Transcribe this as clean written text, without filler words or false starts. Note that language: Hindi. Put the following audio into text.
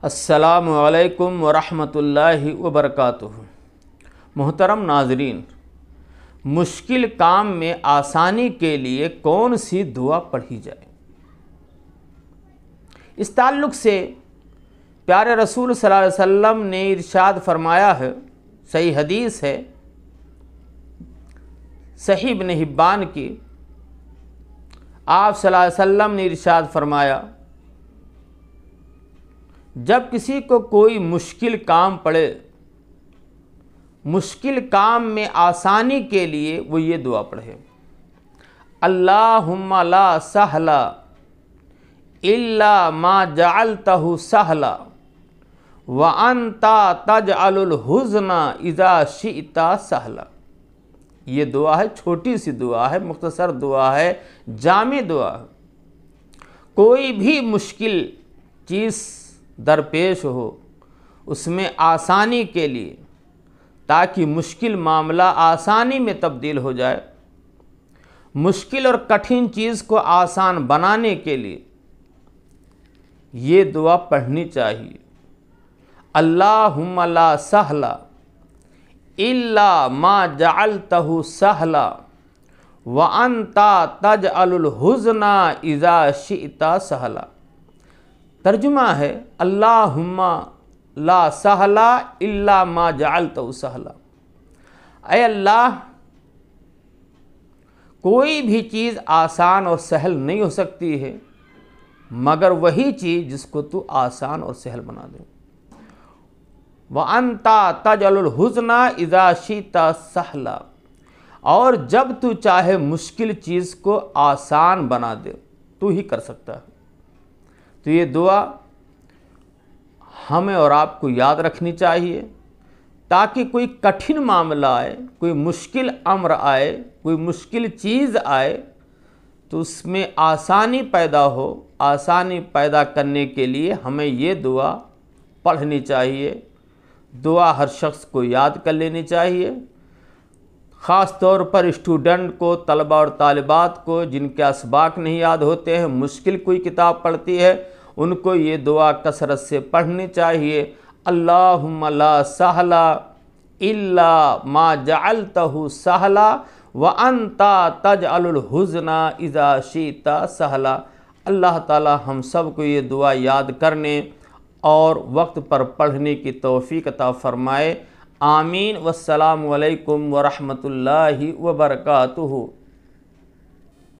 अस्सलामु अलैकुम वरहमतुल्लाहि वबरकातुहू। मोहतरम नाजरीन, मुश्किल काम में आसानी के लिए कौन सी दुआ पढ़ी जाए, इस ताल्लुक़ से प्यारे रसूल सल्लल्लाहु अलैहि वसल्लम ने इरशाद फरमाया है। सही हदीस है, सही इब्न हिब्बान की। आप सल्लल्लाहु अलैहि वसल्लम ने इरशाद फरमाया, जब किसी को कोई मुश्किल काम पड़े, मुश्किल काम में आसानी के लिए वो ये दुआ पढ़े, अल्लाहुम्मा ला सहला इल्ला मा जअलतहु सहला व अंता तजअलुल हुज़्ना इज़ा शिअता सहला। ये दुआ है, छोटी सी दुआ है, मुख्तसर दुआ है, जामे दुआ है। कोई भी मुश्किल चीज़ दरपेश हो, उसमें आसानी के लिए, ताकि मुश्किल मामला आसानी में तब्दील हो जाए, मुश्किल और कठिन चीज़ को आसान बनाने के लिए ये दुआ पढ़नी चाहिए। अल्लाहुम्मा ला सहला इल्ला मा जअलतहु सहला व अंता तजअलुल हुज़्ना इज़ा शिअता सहला। तर्जुमा है, अल्लाहुम्मा ला सहला इल्ला मा जअलतहु सहला। ऐ अल्लाह, कोई भी चीज़ आसान और सहल नहीं हो सकती है मगर वही चीज़ जिसको तू आसान और सहल बना दे। व अंता तजअलुल हुज़्ना इज़ा शिअता सहला, और जब तू चाहे मुश्किल चीज़ को आसान बना दे, तू ही कर सकता है। तो ये दुआ हमें और आपको याद रखनी चाहिए, ताकि कोई कठिन मामला आए, कोई मुश्किल अम्र आए, कोई मुश्किल चीज़ आए, तो उसमें आसानी पैदा हो। आसानी पैदा करने के लिए हमें ये दुआ पढ़नी चाहिए। दुआ हर शख्स को याद कर लेनी चाहिए, ख़ास तौर पर स्टूडेंट को, तलबा और तालिबात को, जिनके असबाक नहीं याद होते हैं, मुश्किल कोई किताब पढ़ती है, उनको ये दुआ कसरत से पढ़नी चाहिए। अल्लाहुम्मा ला सहला इल्ला मा जअलतहु सहला व अंता तजअलुल हुज़्ना इज़ा शिअता सहला। अल्लाह ताला हम सब को ये दुआ याद करने और वक्त पर पढ़ने की तौफ़ीक़ अता फ़रमाए। आमीन। वस्सलामु अलैकुम वरहमतुल्लाहि वबरकातुहू।